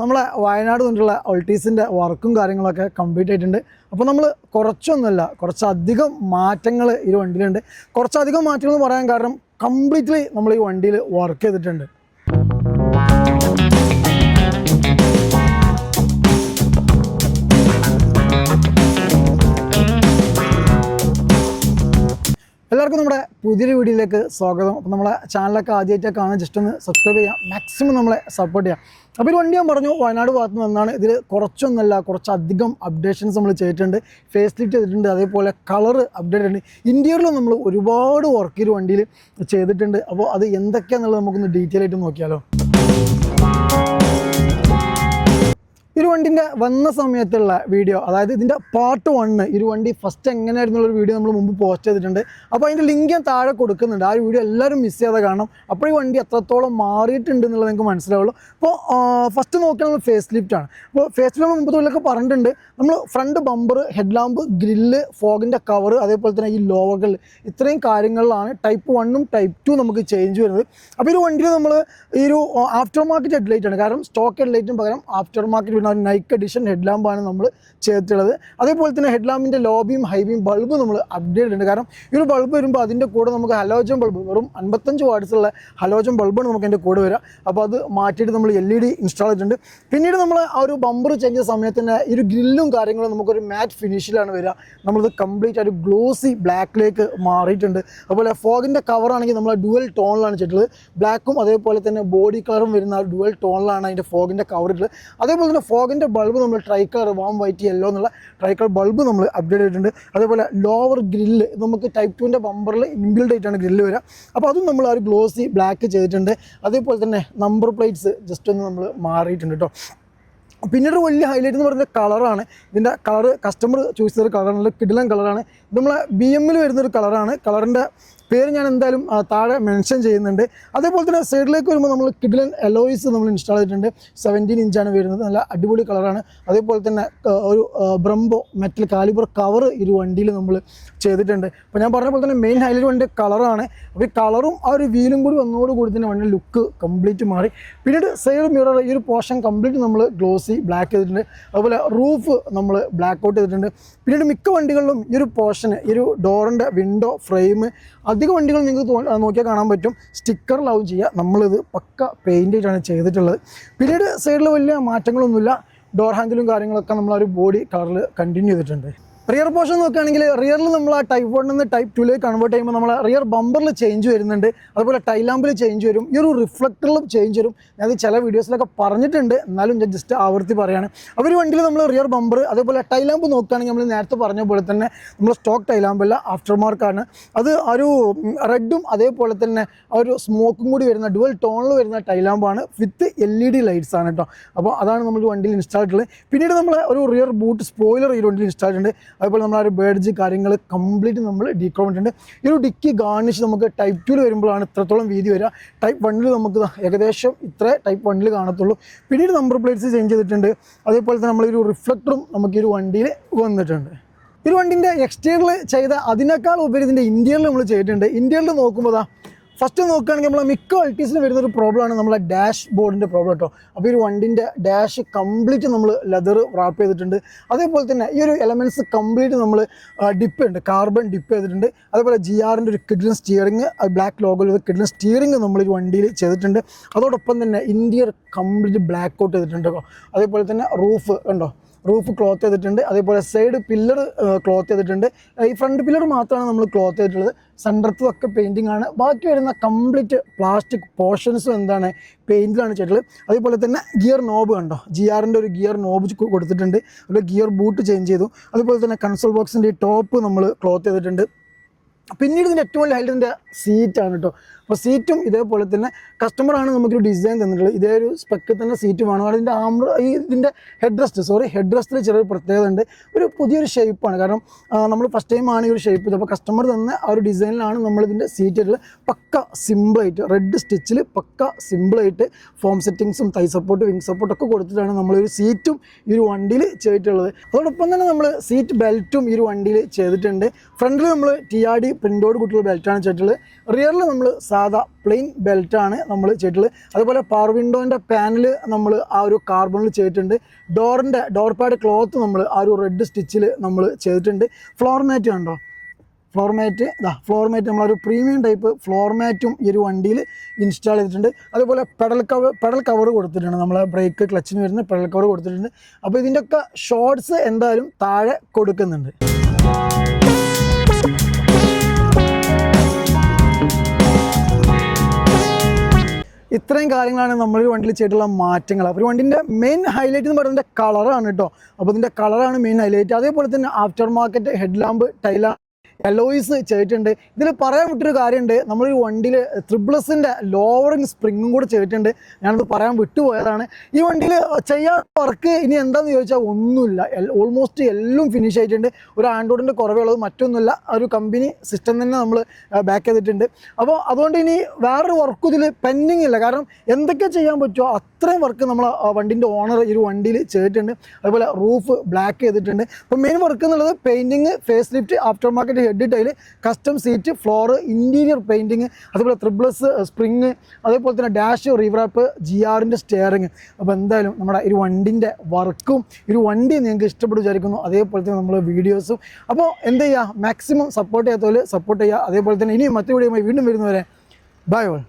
നമ്മളെ വയനാട് കൊണ്ടുള്ള ഒൾട്ടീസിൻ്റെ വർക്കും കാര്യങ്ങളൊക്കെ കംപ്ലീറ്റ് ആയിട്ടുണ്ട്. അപ്പോൾ നമ്മൾ കുറച്ചൊന്നുമല്ല, കുറച്ചധികം മാറ്റങ്ങൾ ഈ വണ്ടിയിലുണ്ട്. കുറച്ചധികം മാറ്റങ്ങൾ എന്ന് പറയാൻ കാരണം കംപ്ലീറ്റ്ലി നമ്മൾ ഈ വണ്ടിയിൽ വർക്ക് ചെയ്തിട്ടുണ്ട്. എല്ലാവർക്കും നമ്മുടെ പുതിയൊരു വീഡിയോയിലേക്ക് സ്വാഗതം. അപ്പോൾ നമ്മളെ ചാനലൊക്കെ ആദ്യമായിട്ടൊക്കെ കാണാൻ ജസ്റ്റ് ഒന്ന് സബ്സ്ക്രൈബ് ചെയ്യാം, മാക്സിമം നമ്മളെ സപ്പോർട്ട് ചെയ്യാം. അപ്പോൾ ഒരു വണ്ടി ഞാൻ പറഞ്ഞു വയനാട് ഭാഗത്ത് നിന്നാണ്. ഇതിൽ കുറച്ചൊന്നല്ല, കുറച്ചധികം അപ്ഡേഷൻസ് നമ്മൾ ചെയ്തിട്ടുണ്ട്. ഫേസ് ലിഫ്റ്റ് ചെയ്തിട്ടുണ്ട്, അതേപോലെ കളർ അപ്ഡേറ്റ് ഉണ്ട്. ഇൻറ്റീരിയറിൽ നമ്മൾ ഒരുപാട് വർക്ക് ഈ വണ്ടിയിൽ ചെയ്തിട്ടുണ്ട്. അപ്പോൾ അത് എന്തൊക്കെയാണെന്നുള്ളത് നമുക്കൊന്ന് ഡീറ്റെയിൽ ആയിട്ട് നോക്കിയാലോ. ഈ വണ്ടിൻ്റെ വന്ന സമയത്തുള്ള വീഡിയോ, അതായത് ഇതിൻ്റെ പാർട്ട് 1, ഈ വണ്ടി ഫസ്റ്റ് എങ്ങനെയായിരുന്നുള്ളൊരു വീഡിയോ നമ്മൾ മുമ്പ് പോസ്റ്റ് ചെയ്തിട്ടുണ്ട്. അപ്പോൾ അതിൻ്റെ ലിങ്ക് ഞാൻ താഴെ കൊടുക്കുന്നുണ്ട്. ആ വീഡിയോ എല്ലാവരും മിസ് ചെയ്യാതെ കാണണം. അപ്പോൾ ഈ വണ്ടി എത്രത്തോളം മാറിയിട്ടുണ്ട് എന്നുള്ളത് നിങ്ങൾക്ക് മനസ്സിലാവുള്ളൂ. അപ്പോൾ ഫസ്റ്റ് നോക്കിയാൽ നമ്മൾ ഫേസ് ലിഫ്റ്റാണ്. അപ്പോൾ ഫേസ് ലിഫ്റ്റ് നമ്മൾ മുമ്പ് തൊഴിലൊക്കെ പറഞ്ഞിട്ടുണ്ട്. നമ്മൾ front bumper, head lamp, grill, ഫോഗിൻ്റെ കവർ, അതേപോലെ തന്നെ ഈ ലോവകൾ, ഇത്രയും കാര്യങ്ങളിലാണ് ടൈപ്പ് 1ഉം ടൈപ്പ് 2 നമുക്ക് ചേഞ്ച് വരുന്നത്. അപ്പോൾ ഈ വണ്ടിയിൽ നമ്മൾ ഈ ഒരു ആഫ്റ്റർ മാർക്കറ്റ് ഹെഡ്ലൈറ്റ് ആണ്. കാരണം സ്റ്റോക്ക് ഹെഡ്ലൈറ്റിന് പകരം aftermarket Nike edition head ലാമ്പാണ് നമ്മൾ ചെയ്തിട്ടുള്ളത്. അതേപോലെ തന്നെ ഹെഡ് ലാമ്പിൻ്റെ low beam, high beam bulb നമ്മൾ അപ്ഡേറ്റ് ഉണ്ട്. കാരണം ഈ ഒരു ബൾബ് വരുമ്പോൾ അതിൻ്റെ കൂടെ നമുക്ക് ഹലോജൻ ബൾബ്, വെറും 55 വാട്ട്സുള്ള ഹലോജൻ ബൾബാണ് നമുക്ക് അതിൻ്റെ കൂടെ വരിക. അപ്പോൾ അത് മാറ്റിയിട്ട് നമ്മൾ LED ഇൻസ്റ്റാൾ ചെയ്തിട്ടുണ്ട്. പിന്നീട് നമ്മൾ ആ ഒരു ബമ്പർ ചേഞ്ച് ചെയ്ത സമയത്ത് തന്നെ ഈ ഒരു ഗ്രില്ലും കാര്യങ്ങളും നമുക്കൊരു മാറ്റ് ഫിനിഷിലാണ് വരിക. നമ്മളത് കംപ്ലീറ്റ് ഒരു ഗ്ലോസി ബ്ലാക്കിലേക്ക് മാറിയിട്ടുണ്ട്. അതുപോലെ ഫോഗിൻ്റെ കവറാണെങ്കിൽ നമ്മൾ ഡുവൽ ടോണിലാണ് ചെയ്തിട്ടുള്ളത്. ബ്ലാക്കും അതേപോലെ തന്നെ ബോഡി കളറും വരുന്ന ആ ഡുവൽ ടോണിലാണ് അതിൻ്റെ ഫോഗിൻ്റെ കവർ ഇട്ടുള്ളത്. അതേപോലെ തന്നെ ഫോഗിൻ്റെ ബൾബ് നമ്മൾ try colour, warm white yellow എന്നുള്ള ട്രൈ കളർ ബൾബ് നമ്മൾ അപ്ഡേറ്റ് ചെയ്തിട്ടുണ്ട്. അതേപോലെ ലോവർ ഗ്രില്ല് നമുക്ക് ടൈപ്പ് 2ൻ്റെ ബമ്പറിൽ ഇൻബിൽഡ് ആയിട്ടാണ് ഗ്രില്ല് വരിക. അപ്പോൾ അതും നമ്മൾ ആ ഒരു ഗ്ലോസി ബ്ലാക്ക് ചെയ്തിട്ടുണ്ട്. അതേപോലെ തന്നെ നമ്പർ പ്ലേറ്റ്സ് ജസ്റ്റ് ഒന്ന് നമ്മൾ മാറിയിട്ടുണ്ട് കേട്ടോ. പിന്നീട് വലിയ ഹൈലൈറ്റ് എന്ന് പറയുന്നത് കളറാണ്. ഇതിൻ്റെ കളറ് കസ്റ്റമർ ചൂസ് ചെയ്തൊരു കളറാണ്, നല്ല കിടിലൻ കളറാണ്. ഇത് നമ്മളെ BMൽ വരുന്നൊരു കളറാണ്. കളറിൻ്റെ പേര് ഞാൻ എന്തായാലും താഴെ മെൻഷൻ ചെയ്യുന്നുണ്ട്. അതേപോലെ തന്നെ സൈഡിലേക്ക് വരുമ്പോൾ നമ്മൾ കിഡിലൻ എലോയ്സ് നമ്മൾ ഇൻസ്റ്റാൾ ചെയ്തിട്ടുണ്ട്. 17 ഇഞ്ചാണ് വരുന്നത്, നല്ല അടിപൊളി കളറാണ്. അതേപോലെ തന്നെ ഒരു ബ്രംബോ മെറ്റൽ കാലിബർ കവർ ഈ വണ്ടിയിൽ നമ്മൾ ചെയ്തിട്ടുണ്ട്. അപ്പോൾ ഞാൻ പറഞ്ഞ പോലെ തന്നെ മെയിൻ ഹൈലൈറ്റ് വണ്ടി കളറാണ്. അപ്പോൾ ഈ കളറും ആ ഒരു വീലും കൂടി വന്നതോടുകൂടി തന്നെ വണ്ടിയുടെ ലുക്ക് കംപ്ലീറ്റ് മാറി. പിന്നീട് സൈഡ് മിറർ, ഈ ഒരു പോർഷൻ കംപ്ലീറ്റ് നമ്മൾ ഗ്ലോസി ബ്ലാക്ക് ചെയ്തിട്ടുണ്ട്. അതുപോലെ റൂഫ് നമ്മൾ ബ്ലാക്ക് ഔട്ട് ചെയ്തിട്ടുണ്ട്. പിന്നീട് മിക്ക വണ്ടികളിലും ഈ ഒരു പോർഷന്, ഈ ഒരു ഡോറിൻ്റെ വിൻഡോ ഫ്രെയിം, അധികം വണ്ടികൾ നിങ്ങൾക്ക് നോക്കിയാൽ കാണാൻ പറ്റും സ്റ്റിക്കർ ലവ് ചെയ്യുക. നമ്മളിത് പക്ക പെയിൻ്റ് ആയിട്ടാണ് ചെയ്തിട്ടുള്ളത്. പിന്നീട് സൈഡിൽ വലിയ മാറ്റങ്ങളൊന്നുമില്ല. ഡോർ ഹാൻഡിലും കാര്യങ്ങളൊക്കെ നമ്മൾ ആ ഒരു ബോഡി കളറിൽ കണ്ടിന്യൂ ചെയ്തിട്ടുണ്ട്. റിയർ പോർഷൻ നോക്കുകയാണെങ്കിൽ റിയറിൽ നമ്മൾ ആ ടൈപ്പ് 1 നിന്ന് ടൈപ്പ് 2ലേക്ക് കൺവേർട്ട് ചെയ്യുമ്പോൾ നമ്മൾ റിയർ ബമ്പറിൽ ചേഞ്ച് വരുന്നുണ്ട്. അതുപോലെ ടൈലാമ്പിൽ ചേഞ്ച് വരും. ഈ ഒരു റിഫ്ലക്ടറിലും ചേഞ്ച് വരും. ഞാനത് ചില വീഡിയോസിലൊക്കെ പറഞ്ഞിട്ടുണ്ട്, എന്നാലും ഞാൻ ജസ്റ്റ് ആവർത്തി പറയുകയാണ്. അവർ വണ്ടിയിൽ നമ്മൾ റിയർ ബമ്പർ, അതേപോലെ ടൈലാമ്പ് നോക്കുകയാണെങ്കിൽ നമ്മൾ നേരത്തെ പറഞ്ഞ പോലെ തന്നെ നമ്മൾ സ്റ്റോക്ക് ടൈലാമ്പല്ല, ആഫ്റ്റർ മാർക്കാണ്. അത് ഒരു റെഡും അതേപോലെ തന്നെ ആ ഒരു സ്മോക്കും കൂടി വരുന്ന ഡുവൽ ടോണിൽ വരുന്ന ടൈലാമ്പാണ് വിത്ത് LED ലൈറ്റ്സ് ആണ് കേട്ടോ. അപ്പോൾ അതാണ് നമ്മൾ വണ്ടിയിൽ ഇൻസ്റ്റാൾ ചെയ്തിട്ടുള്ളത്. പിന്നീട് നമ്മൾ ഒരു റിയർ ബൂട്ട് സ്പോയിലർ ഈ വണ്ടിയിൽ ഇൻസ്റ്റാൾ ചെയ്തിട്ടുണ്ട്. അതുപോലെ നമ്മൾ ആ ഒരു ബേഡ്ജ് കാര്യങ്ങൾ കംപ്ലീറ്റ് നമ്മൾ ഡീക്രോമിട്ടുണ്ട്. ഈ ഒരു ഡിക്കി ഗാർണിഷ് നമുക്ക് ടൈപ്പ് 2 വരുമ്പോഴാണ് ഇത്രത്തോളം വീതി വരിക. ടൈപ്പ് 1 നമുക്ക് ഏകദേശം ഇത്ര ടൈപ്പ് 1 കാണത്തുള്ളൂ. പിന്നീട് നമ്പർ പ്ലേറ്റ്സ് ചേഞ്ച് ചെയ്തിട്ടുണ്ട്. അതേപോലെ തന്നെ നമ്മളൊരു റിഫ്ലക്ടറും നമുക്ക് ഈ ഒരു വണ്ടിയിൽ വന്നിട്ടുണ്ട്. ഈ വണ്ടിൻ്റെ എക്സ്റ്റീരിയറിൽ ചെയ്ത അതിനേക്കാൾ ഉപരി ഇതിൻ്റെ ഇൻറ്റീരിയറിൽ നമ്മൾ ചെയ്തിട്ടുണ്ട്. ഇൻറ്റീരിയറിൽ നോക്കുമ്പോൾ ഫസ്റ്റ് നോക്കുകയാണെങ്കിൽ നമ്മൾ മിക്ക അൾട്ടീസിന് വരുന്നൊരു പ്രോബ്ലമാണ് നമ്മളെ ഡാഷ് ബോർഡിൻ്റെ പ്രോബ്ലം കേട്ടോ. അപ്പോൾ ഈ ഒരു വണ്ടിൻ്റെ ഡാഷ് കംപ്ലീറ്റ് നമ്മൾ ലെതർ റാപ്പ് ചെയ്തിട്ടുണ്ട്. അതേപോലെ തന്നെ ഈ ഒരു എലമെൻറ്റ്സ് കംപ്ലീറ്റ് നമ്മൾ ഡിപ്പ് ഉണ്ട്, കാർബൺ ഡിപ്പ് ചെയ്തിട്ടുണ്ട്. അതേപോലെ GRൻ്റെ ഒരു കിഡിലൻ സ്റ്റിയറിങ്, ബ്ലാക്ക് ലോഗോയിൽ ഒരു കിഡിലൻ സ്റ്റിയറിങ് നമ്മൾ ഈ വണ്ടിയിൽ ചെയ്തിട്ടുണ്ട്. അതോടൊപ്പം തന്നെ ഇൻറ്റീരിയർ കംപ്ലീറ്റ് ബ്ലാക്ക് ഔട്ട് ചെയ്തിട്ടുണ്ട് കേട്ടോ. അതേപോലെ തന്നെ റൂഫ് ഉണ്ടോ, റൂഫ് ക്ലോത്ത് ചെയ്തിട്ടുണ്ട്. അതേപോലെ സൈഡ് പില്ലർ ക്ലോത്ത് ചെയ്തിട്ടുണ്ട്. ഈ ഫ്രണ്ട് പില്ലർ മാത്രമാണ് നമ്മൾ ക്ലോത്ത് ചെയ്തിട്ടുള്ളത്. സെൻറ്ററത്തും ഒക്കെ പെയിൻറ്റിംഗ് ആണ്. ബാക്കി വരുന്ന കംപ്ലീറ്റ് പ്ലാസ്റ്റിക് പോർഷൻസും എന്താണ് പെയിൻറ്റിലാണ് ചെയ്തിട്ടുള്ളത്. അതേപോലെ തന്നെ ഗിയർ നോബ് കണ്ടോ, GRൻ്റെ ഒരു ഗിയർ നോബ് കൊടുത്തിട്ടുണ്ട്. അതുപോലെ ഗിയർ ബൂട്ട് ചേഞ്ച് ചെയ്തു. അതുപോലെ തന്നെ കൺസോൾ ബോക്സിൻ്റെ ഈ ടോപ്പ് നമ്മൾ ക്ലോത്ത് ചെയ്തിട്ടുണ്ട്. പിന്നീട് ഇതിൻ്റെ ഏറ്റവും വലിയ ഹൈലൈറ്റ് ഇതിൻ്റെ സീറ്റാണ് കേട്ടോ. അപ്പോൾ സീറ്റും ഇതേപോലെ തന്നെ കസ്റ്റമറാണ് നമുക്കൊരു ഡിസൈൻ തന്നിട്ടുള്ളത്. ഇതേ ഒരു സ്പെക്കിൽ തന്നെ സീറ്റ് വേണം. കാരണം ഇതിൻ്റെ ഹെഡ് റെസ്റ്റിൽ ചെറിയൊരു പ്രത്യേകത ഉണ്ട്. ഒരു പുതിയൊരു ഷേപ്പാണ്. കാരണം നമ്മൾ ഫസ്റ്റ് ടൈം ആണ് ഈ ഒരു ഷേപ്പ് ഇത്. അപ്പോൾ കസ്റ്റമർ തന്നെ ആ ഒരു ഡിസൈനിലാണ് നമ്മളിതിൻ്റെ സീറ്റ് ഇട്ടുള്ളത്. പക്ക സിമ്പിളായിട്ട് റെഡ് സ്റ്റിച്ചിൽ പക്ക സിമ്പിളായിട്ട് ഫോം സെറ്റിങ്സും തൈ സപ്പോർട്ട് വിങ് സപ്പോർട്ടൊക്കെ കൊടുത്തിട്ടാണ് നമ്മളൊരു സീറ്റും ഈ ഒരു വണ്ടിയിൽ ചെയ്തിട്ടുള്ളത്. അതോടൊപ്പം തന്നെ നമ്മൾ സീറ്റ് ബെൽറ്റും ഈ ഒരു വണ്ടിയിൽ ചെയ്തിട്ടുണ്ട്. ഫ്രണ്ടിൽ നമ്മൾ TRD പ്രിൻ്റോട് കൂട്ടിയുള്ള ബെൽറ്റാണ് ചെയ്തിട്ടുള്ളത്. റിയറിൽ നമ്മൾ സാധാ പ്ലെയിൻ ബെൽറ്റാണ് നമ്മൾ ചെയ്തിട്ടുള്ളത്. അതുപോലെ പവർ വിൻഡോൻ്റെ പാനൽ നമ്മൾ ആ ഒരു കാർബണിൽ ചെയ്തിട്ടുണ്ട്. ഡോർ പാഡ് ക്ലോത്ത് നമ്മൾ ആ ഒരു റെഡ് സ്റ്റിച്ചിൽ നമ്മൾ ചെയ്തിട്ടുണ്ട്. ഫ്ലോർ മാറ്റ് കണ്ടോ, ഫ്ലോർ മാറ്റ് നമ്മളൊരു പ്രീമിയം ടൈപ്പ് ഫ്ലോർ മാറ്റും ഈ ഒരു വണ്ടിയിൽ ഇൻസ്റ്റാൾ ചെയ്തിട്ടുണ്ട്. അതുപോലെ പെഡൽ കവർ കൊടുത്തിട്ടുണ്ട്. നമ്മൾ ബ്രേക്ക് ക്ലച്ചിന് വരുന്ന പെഡൽ കവർ കൊടുത്തിട്ടുണ്ട്. അപ്പോൾ ഇതിൻ്റെയൊക്കെ ഷോർട്സ് എന്തായാലും താഴെ കൊടുക്കുന്നുണ്ട്. ഇത്രയും കാര്യങ്ങളാണ് നമ്മളൊരു വണ്ടിയിൽ ചെയ്തിട്ടുള്ള മാറ്റങ്ങൾ. അപ്പോൾ ഒരു വണ്ടിൻ്റെ മെയിൻ ഹൈലൈറ്റ് എന്ന് പറയുന്നത് കളറാണ് കേട്ടോ. അപ്പോൾ ഇതിൻ്റെ കളറാണ് മെയിൻ ഹൈലൈറ്റ്. അതേപോലെ തന്നെ ആഫ്റ്റർ മാർക്കറ്റ് ഹെഡ് ലാമ്പ് ടൈലാണ് എലോയ്സ് ചെയ്തിട്ടുണ്ട്. ഇതിൽ പറയാൻ വിട്ടൊരു കാര്യമുണ്ട്. നമ്മളൊരു വണ്ടിയിൽ ത്രിബിൾസിൻ്റെ ലോവറിങ് സ്പ്രിങ്ങും കൂടെ ചെയ്തിട്ടുണ്ട്. ഞാനത് പറയാൻ വിട്ടുപോയതാണ്. ഈ വണ്ടിയിൽ ചെയ്യാൻ വർക്ക് ഇനി എന്താണെന്ന് ചോദിച്ചാൽ ഒന്നുമില്ല. ഓൾമോസ്റ്റ് എല്ലാം ഫിനിഷ് ആയിട്ടുണ്ട്. ഒരു ആൻഡ്രോയിഡിൻ്റെ കുറവേ ഉള്ളത്, മറ്റൊന്നുമില്ല. ഒരു കമ്പനി സിസ്റ്റം തന്നെ നമ്മൾ ബാക്ക് ചെയ്തിട്ടുണ്ട്. അപ്പോൾ അതുകൊണ്ട് ഇനി വേറൊരു വർക്കും ഇതിൽ പെൻഡിങ് ഇല്ല. കാരണം എന്തൊക്കെ ചെയ്യാൻ പറ്റുമോ അത്രയും വർക്ക് നമ്മൾ വണ്ടിൻ്റെ ഓണർ ഈ ഒരു വണ്ടിയിൽ ചെയ്തിട്ടുണ്ട്. അതുപോലെ റൂഫ് ബ്ലാക്ക് ചെയ്തിട്ടുണ്ട്. അപ്പോൾ മെയിൻ വർക്ക് എന്നുള്ളത് painting, facelift, aftermarket head tail, custom seat, floor, interior painting, അതുപോലെ ത്രിബിൾസ് സ്പ്രിങ്, അതേപോലെ തന്നെ ഡാഷ്, റീവ്രാപ്പ്, GRൻ്റെ സ്റ്റിയറിങ്. അപ്പോൾ എന്തായാലും നമ്മുടെ ഒരു വണ്ടിൻ്റെ വർക്കും ഒരു വണ്ടി നിങ്ങൾക്ക് ഇഷ്ടപ്പെട്ടു വിചാരിക്കുന്നു. അതേപോലെ തന്നെ നമ്മൾ വീഡിയോസും. അപ്പോൾ എന്ത് ചെയ്യുക, മാക്സിമം സപ്പോർട്ട് ചെയ്യാത്തവർ സപ്പോർട്ട് ചെയ്യുക. അതേപോലെ തന്നെ ഇനി മറ്റു വീഡിയോയുമായി വീണ്ടും വരുന്നവരെ ബൈ ഓൾ.